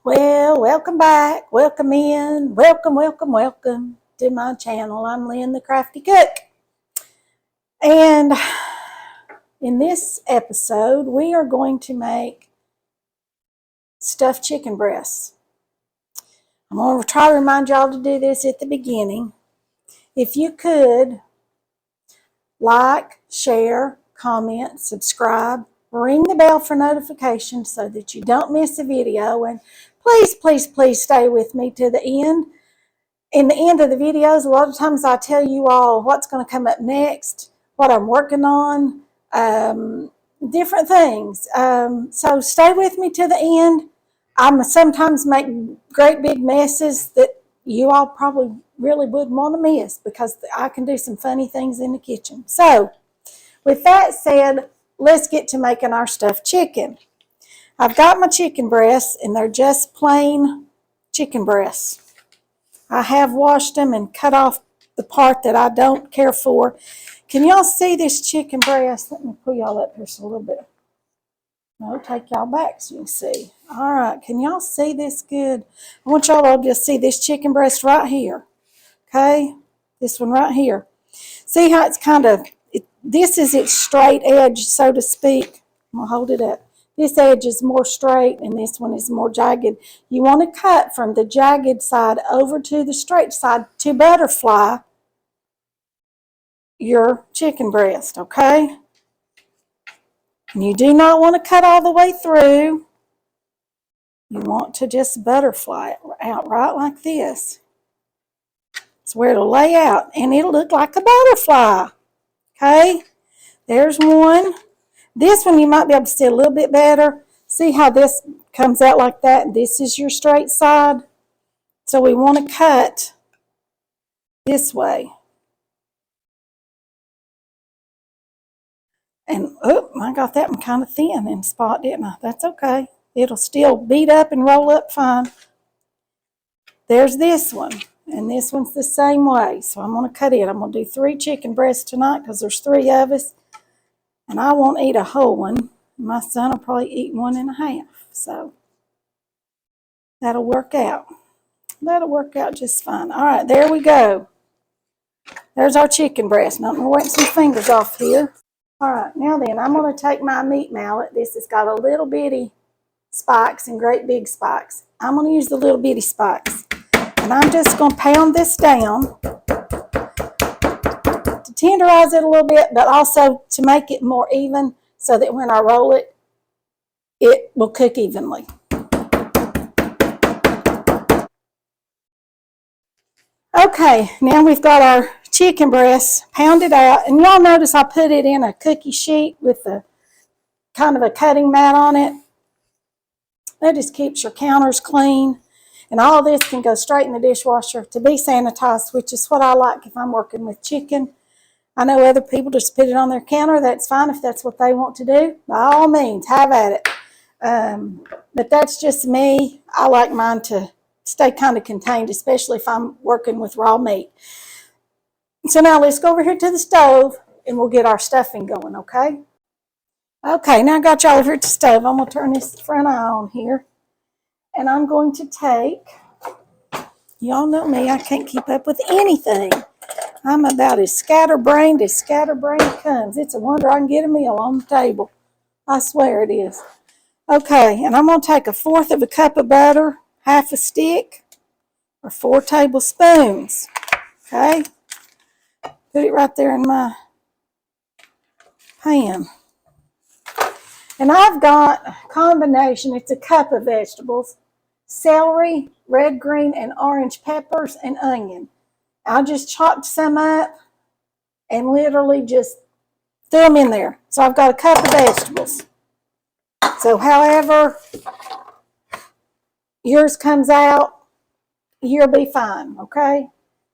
Well, welcome back, welcome in, welcome to my channel. I'm Lynn the Crafty Cook. And in this episode, we are going to make stuffed chicken breasts. I'm going to try to remind y'all to do this at the beginning. If you could, like, share, comment, subscribe, ring the bell for notifications so that you don't miss a video, and please stay with me to the end. In the end of the videos, a lot of times I tell you all what's going to come up next, what I'm working on, different things. So stay with me to the end. I sometimes make great big messes that you all probably really wouldn't want to miss because I can do some funny things in the kitchen. So with that said, let's get to making our stuffed chicken. I've got my chicken breasts, and they're just plain chicken breasts. I have washed them and cut off the part that I don't care for. Can y'all see this chicken breast? Let me pull y'all up here just a little bit. No, take y'all back so you can see. All right, can y'all see this good? I want y'all to just see this chicken breast right here. Okay, this one right here. See how it's kind of, this is its straight edge, so to speak. I'm going to hold it up. This edge is more straight and this one is more jagged. You want to cut from the jagged side over to the straight side to butterfly your chicken breast, okay? And you do not want to cut all the way through. You want to just butterfly it out right like this. It's where it'll lay out and it'll look like a butterfly, okay? There's one. This one you might be able to see a little bit better. See how this comes out like that? This is your straight side. So we want to cut this way. And, oh, I got that one kind of thin in spot, didn't I? That's okay. It'll still beat up and roll up fine. There's this one. And this one's the same way. So I'm going to cut it. I'm going to do 3 chicken breasts tonight because there's 3 of us. And I won't eat a whole one. My son will probably eat 1 1/2. So that'll work out. That'll work out just fine. All right, there we go. There's our chicken breast. Now I'm going to wipe some fingers off here. All right, now then, I'm going to take my meat mallet. This has got a little bitty spikes and great big spikes. I'm going to use the little bitty spikes. And I'm just going to pound this down to tenderize it a little bit, but also to make it more even so that when I roll it, it will cook evenly. Okay, now we've got our chicken breasts pounded out, and y'all notice I put it in a cookie sheet with a kind of a cutting mat on it. That just keeps your counters clean, and all this can go straight in the dishwasher to be sanitized, which is what I like if I'm working with chicken. I know other people just put it on their counter. That's fine if that's what they want to do. By all means, have at it. But that's just me. I like mine to stay kind of contained, especially if I'm working with raw meat. So now let's go over here to the stove and we'll get our stuffing going, okay? Okay, now I got y'all over here at the stove. I'm going to turn this front eye on here. And I'm going to take, y'all know me, I can't keep up with anything. I'm about as scatterbrained comes. It's a wonder I can get a meal on the table. I swear it is. Okay, and I'm going to take 1/4 cup of butter, 1/2 stick, or 4 tablespoons. Okay, put it right there in my pan. And I've got a combination. It's a cup of vegetables: celery, red, green, and orange peppers, and onion. I just chopped some up and literally just threw them in there. So I've got a cup of vegetables. So however yours comes out, you'll be fine, okay?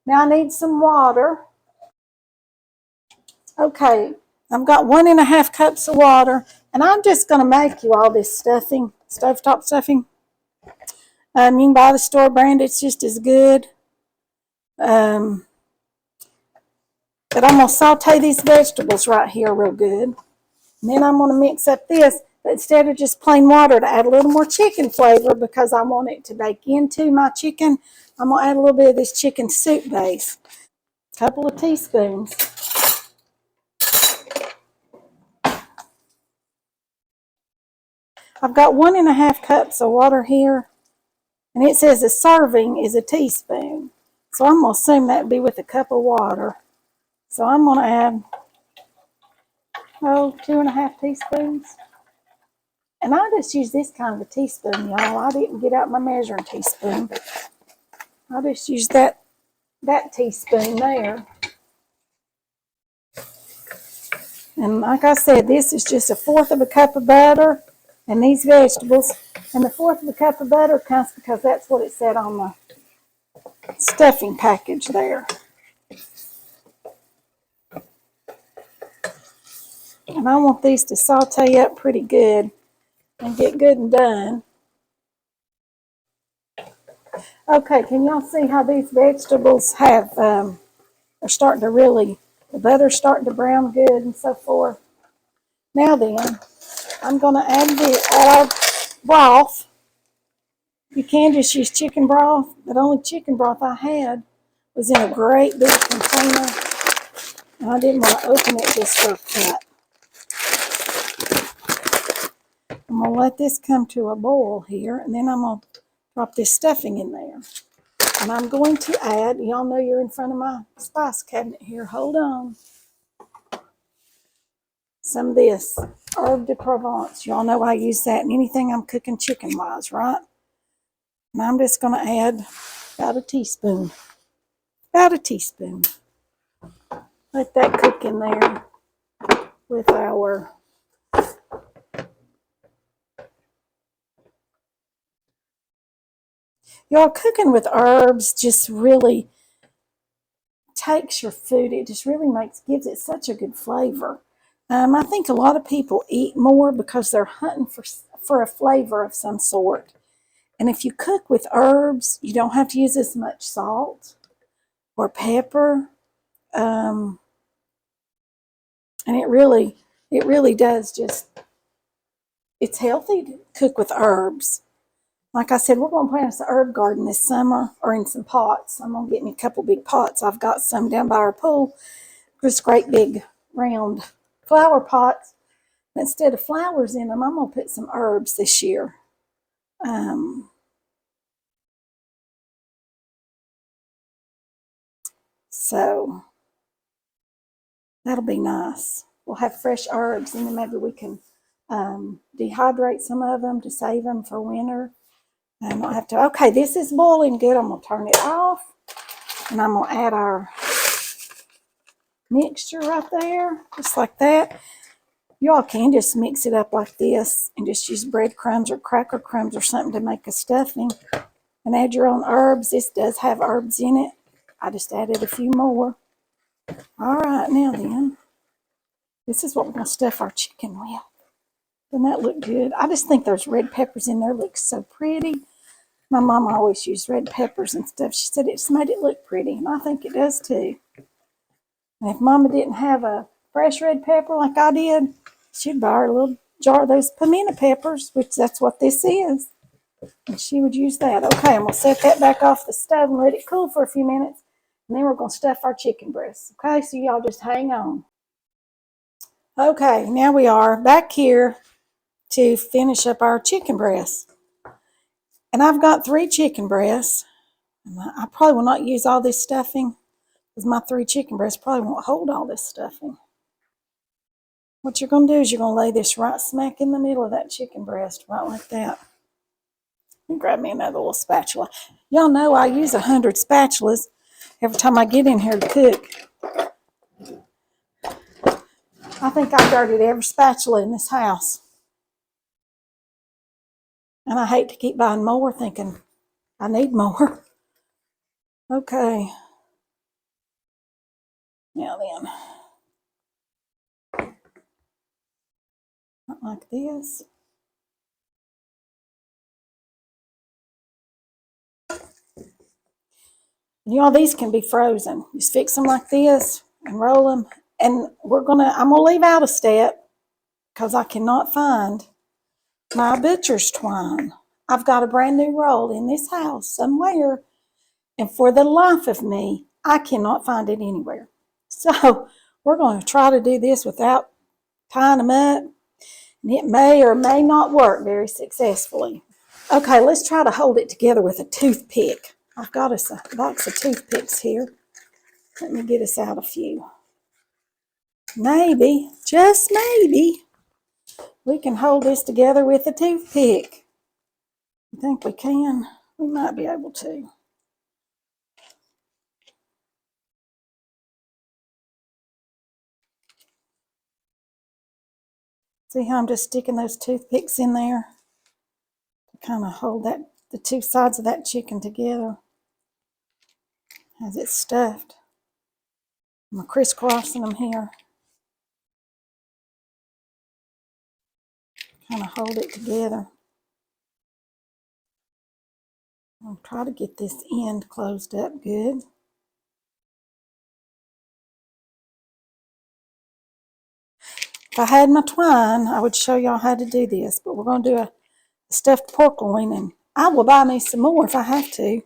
Now I need some water. Okay, I've got 1 1/2 cups of water, and I'm just going to make you all this stuffing, stovetop stuffing. You can buy the store brand, it's just as good. But I'm going to saute these vegetables right here real good. And then I'm going to mix up this. But instead of just plain water, to add a little more chicken flavor because I want it to bake into my chicken, I'm going to add a little bit of this chicken soup base. A couple of teaspoons. I've got 1.5 cups of water here, and it says a serving is a teaspoon. So I'm going to assume that would be with a cup of water. So I'm going to add, 2.5 teaspoons. And I just use this kind of a teaspoon, y'all. I didn't get out my measuring teaspoon. I just use that teaspoon there. And like I said, this is just 1/4 of a cup of butter and these vegetables. And the 1/4 of a cup of butter comes because that's what it said on the stuffing package there. And I want these to saute up pretty good and get good and done. Okay, can y'all see how these vegetables have, are starting to really, the butter's starting to brown good and so forth. Now then, I'm going to add our broth. You can just use chicken broth, but only chicken broth I had was in a great big container, and I didn't want to open it just for a cut. I'm going to let this come to a boil here, and then I'm going to drop this stuffing in there. And I'm going to add, y'all know you're in front of my spice cabinet here, hold on, some of this herb de Provence. Y'all know I use that in anything I'm cooking chicken-wise, right? And I'm just going to add about a teaspoon. About a teaspoon. Let that cook in there with our y'all, cooking with herbs just really takes your food. It just really gives it such a good flavor. I think a lot of people eat more because they're hunting for a flavor of some sort. And if you cook with herbs, you don't have to use as much salt or pepper. And it really does just, it's healthy to cook with herbs. Like I said, we're going to plant us an herb garden this summer, or in some pots. I'm going to get me a couple big pots. I've got some down by our pool, just great big round flower pots. But instead of flowers in them, I'm going to put some herbs this year. So that'll be nice. We'll have fresh herbs, and then maybe we can dehydrate some of them to save them for winter. I don't have to. Okay, this is boiling good. I'm going to turn it off, and I'm going to add our mixture right there, just like that. Y'all can just mix it up like this and just use breadcrumbs or cracker crumbs or something to make a stuffing, and add your own herbs. This does have herbs in it. I just added a few more. All right, now then, this is what we're going to stuff our chicken with. Doesn't that look good? I just think those red peppers in there look so pretty. My mama always used red peppers and stuff. She said it's made it look pretty, and I think it does too. And if Mama didn't have a fresh red pepper like I did, she'd buy her a little jar of those pimento peppers, which that's what this is. And she would use that. Okay, I'm going to set that back off the stove and let it cool for a few minutes. And then we're going to stuff our chicken breasts. Okay, so y'all just hang on. Okay, now we are back here to finish up our chicken breasts. And I've got 3 chicken breasts. I probably will not use all this stuffing because my 3 chicken breasts probably won't hold all this stuffing. What you're going to do is you're going to lay this right smack in the middle of that chicken breast, right like that. And grab me another little spatula. Y'all know I use 100 spatulas every time I get in here to cook. I think I dirtied every spatula in this house. And I hate to keep buying more thinking I need more. Okay. Now then. Not like this. Y'all, these can be frozen. Just fix them like this and roll them. And I'm going to leave out a step because I cannot find my butcher's twine. I've got a brand new roll in this house somewhere, and for the life of me, I cannot find it anywhere. So we're going to try to do this without tying them up, and it may or may not work very successfully. Okay, let's try to hold it together with a toothpick. I've got us a box of toothpicks here. Let me get us out a few. Maybe, just maybe, we can hold this together with a toothpick. You think we can? We might be able to. See how I'm just sticking those toothpicks in there to kind of hold the two sides of that chicken together as it's stuffed. I'm crisscrossing them here. Kind of hold it together. I'll try to get this end closed up good. If I had my twine, I would show y'all how to do this, but we're going to do a stuffed pork loin, and I will buy me some more if I have to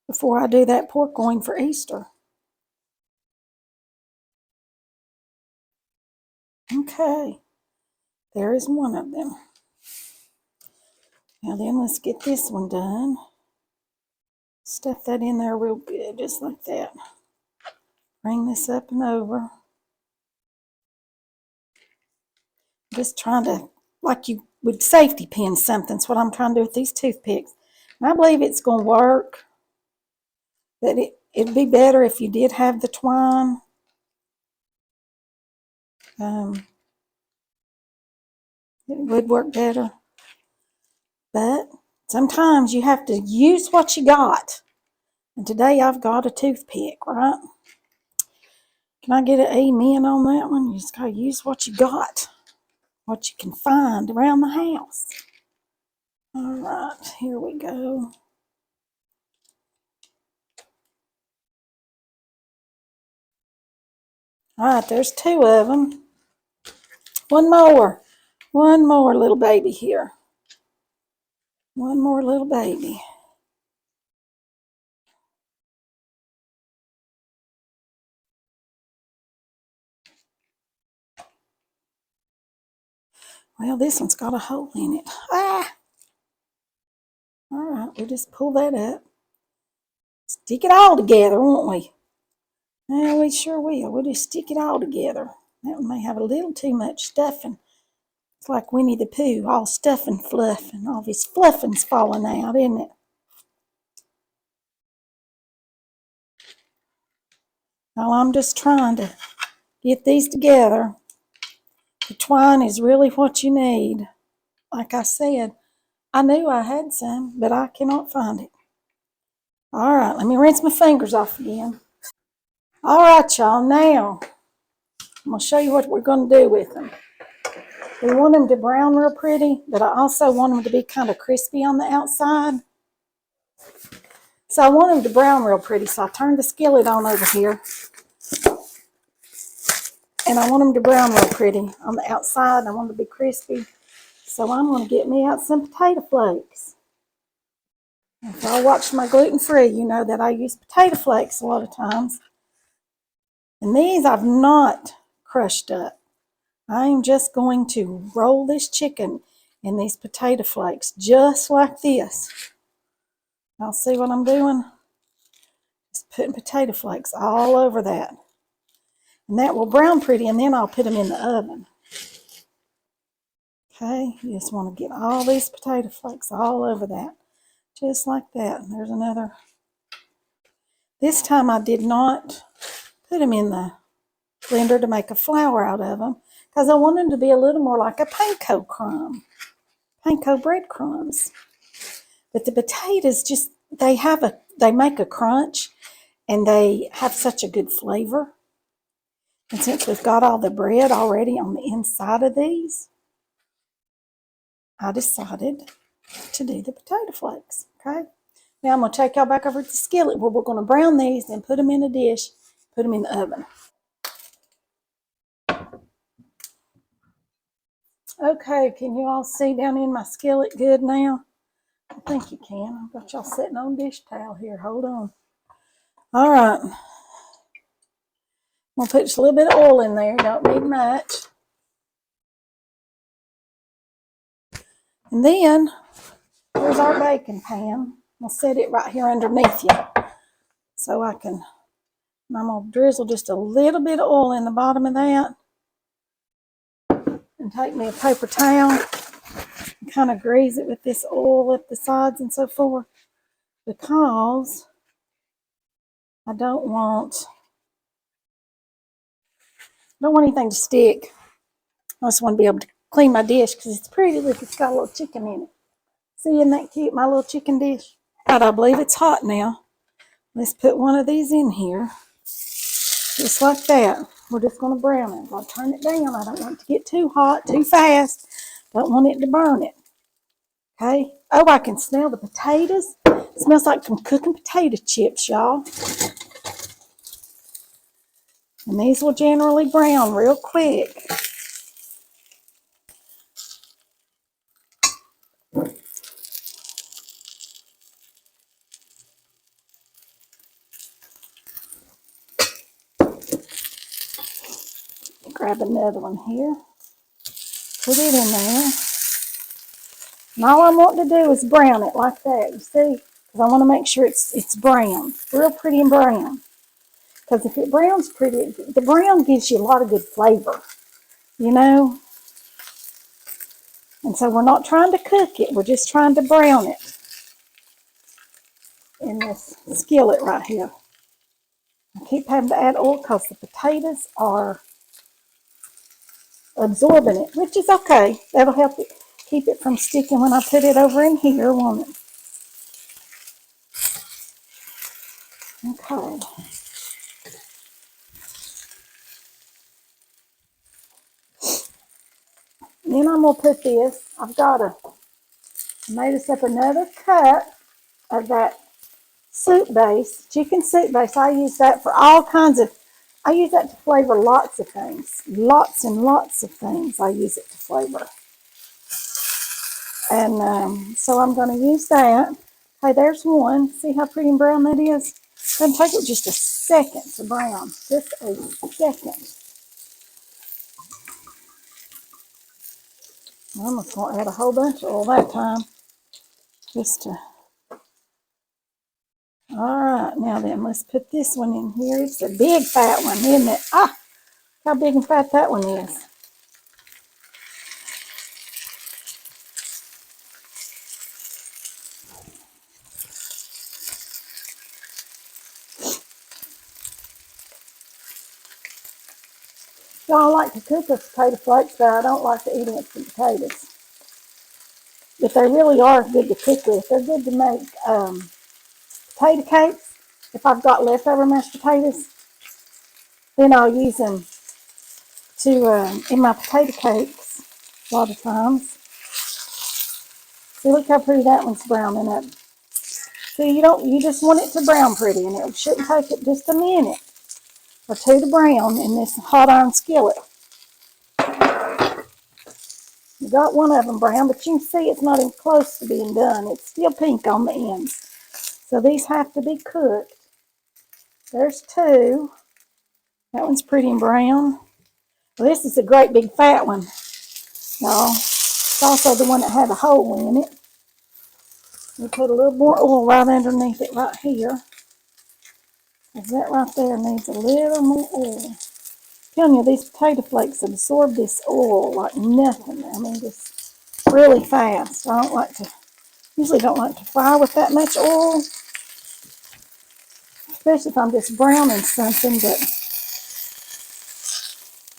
before I do that pork loin for Easter. Okay, there is one of them. Now then, let's get this one done. Stuff that in there real good, just like that. Bring this up and over. Just trying to, like you would safety pin something. That's what I'm trying to do with these toothpicks. And I believe it's going to work. But it'd be better if you did have the twine. It would work better. But sometimes you have to use what you got. And today I've got a toothpick, right? Can I get an amen on that one? You just got to use what you got. What you can find around the house. All right, here we go. All right, there's two of them. One more little baby here. One more little baby. Well, this one's got a hole in it. Ah! All right, we'll just pull that up. Stick it all together, won't we? Yeah, we sure will. We'll just stick it all together. That one may have a little too much stuffing. It's like Winnie the Pooh, all stuff and fluff, and all of his fluffing's falling out, isn't it? Well, I'm just trying to get these together. The twine is really what you need. Like I said, I knew I had some, but I cannot find it. All right, let me rinse my fingers off again. All right, y'all, now I'm going to show you what we're going to do with them. We want them to brown real pretty, but I also want them to be kind of crispy on the outside. So I want them to brown real pretty, so I turned the skillet on over here. And I want them to brown real pretty on the outside. I want them to be crispy. So I'm going to get me out some potato flakes. If I watch my gluten-free, you know that I use potato flakes a lot of times. And these I've not crushed up. I'm just going to roll this chicken in these potato flakes just like this. Y'all see what I'm doing? Just putting potato flakes all over that. And that will brown pretty, and then I'll put them in the oven. Okay, you just want to get all these potato flakes all over that. Just like that. And there's another. This time I did not put them in the blender to make a flour out of them, because I want them to be a little more like a panko crumb. Panko breadcrumbs. But the potatoes just, they make a crunch, and they have such a good flavor. And since we've got all the bread already on the inside of these, I decided to do the potato flakes, okay? Now I'm going to take y'all back over to the skillet where we're going to brown these and put them in a dish, put them in the oven. Okay, can you all see down in my skillet good now? I think you can. I've got y'all sitting on dish towel here. Hold on. All right. I'm going to put just a little bit of oil in there. Don't need much. And then, here's our baking pan. I'll set it right here underneath you. So I'm going to drizzle just a little bit of oil in the bottom of that. And take me a paper towel and kind of grease it with this oil up the sides and so forth. Because I don't want anything to stick. I just want to be able to clean my dish because it's pretty. Look, it's got a little chicken in it. See, isn't that cute, my little chicken dish? Right, I believe it's hot now. Let's put one of these in here. Just like that. We're just going to brown it. I'm going to turn it down. I don't want it to get too hot, too fast. Don't want it to burn it. Okay. Oh, I can smell the potatoes. It smells like some cooking potato chips, y'all. And these will generally brown real quick. Grab another one here. Put it in there. And all I want to do is brown it like that, you see? Because I want to make sure it's brown. Real pretty and brown. Because if it browns pretty, the brown gives you a lot of good flavor, you know? And so we're not trying to cook it. We're just trying to brown it in this skillet right here. I keep having to add oil because the potatoes are absorbing it, which is okay. That'll help it keep it from sticking when I put it over in here, won't it? Okay. Then I'm going to put this. Made us up another cup of that soup base, chicken soup base. I use that for all kinds of, I use that to flavor lots of things. Lots and lots of things I use it to flavor. And so I'm going to use that. Okay, there's one. See how pretty and brown that is? It's going to take it just a second to brown. Just a second. I'm just going to add a whole bunch of oil that time. Just to... All right, now then, let's put this one in here. It's a big fat one, isn't it? Ah, how big and fat that one is. Y'all like to cook with potato flakes, but I don't like to eat instant potatoes. But they really are good to cook with. They're good to make potato cakes. If I've got leftover mashed potatoes, then I'll use them to in my potato cakes a lot of times. See, look how pretty that one's browning up. See, you just want it to brown pretty, and it shouldn't take it just a minute or two to brown in this hot iron skillet. You got one of them brown, but you can see it's not even close to being done. It's still pink on the ends. So these have to be cooked. There's two. That one's pretty and brown. Well, this is a great big fat one, y'all. It's also the one that had a hole in it. We put a little more oil right underneath it right here. Because that right there needs a little more oil. I'm telling you, these potato flakes absorb this oil like nothing. I mean, just really fast. Usually don't like to fry with that much oil. Especially if I'm just browning something, but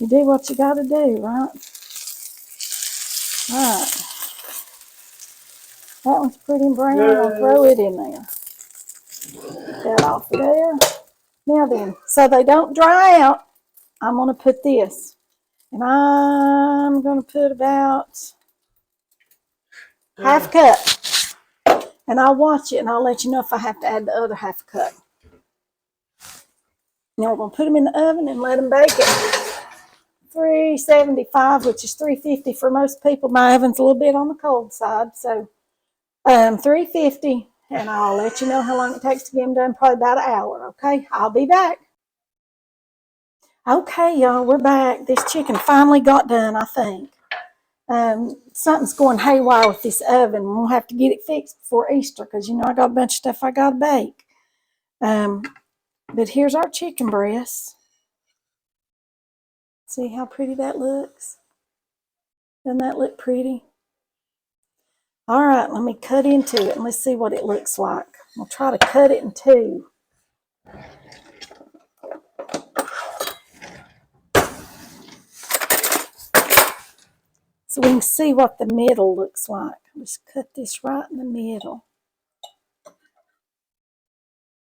you do what you got to do, right? All right. That one's pretty and brown. I'll throw it in there. Get that off of there. Now then, so they don't dry out, I'm going to put this. And I'm going to put about half cup. And I'll watch it and I'll let you know if I have to add the other half cup. Now we're going to put them in the oven and let them bake it for $3.75, which is $3.50 for most people. My oven's a little bit on the cold side, so $3.50, and I'll let you know how long it takes to get them done. Probably about an hour. Okay, I'll be back. Okay, y'all, we're back. This chicken finally got done, I think. Something's going haywire with this oven. We'll have to get it fixed before Easter because, I got a bunch of stuff I got to bake. But here's our chicken breast. See how pretty that looks? Doesn't that look pretty? All right, let me cut into it and let's see what it looks like. We'll try to cut it in two. So we can see what the middle looks like. Just cut this right in the middle.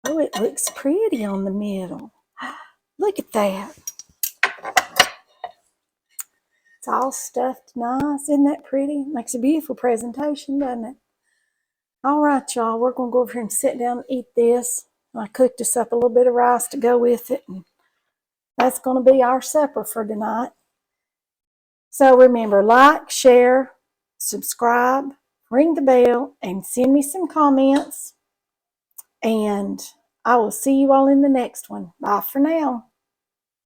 Oh, it looks pretty on the middle. Look at that. It's all stuffed nice. Isn't that pretty? Makes a beautiful presentation, doesn't it? All right, y'all. We're going to go over here and sit down and eat this. I cooked us up a little bit of rice to go with it. And that's going to be our supper for tonight. So remember, like, share, subscribe, ring the bell, and send me some comments. And I will see you all in the next one. Bye for now.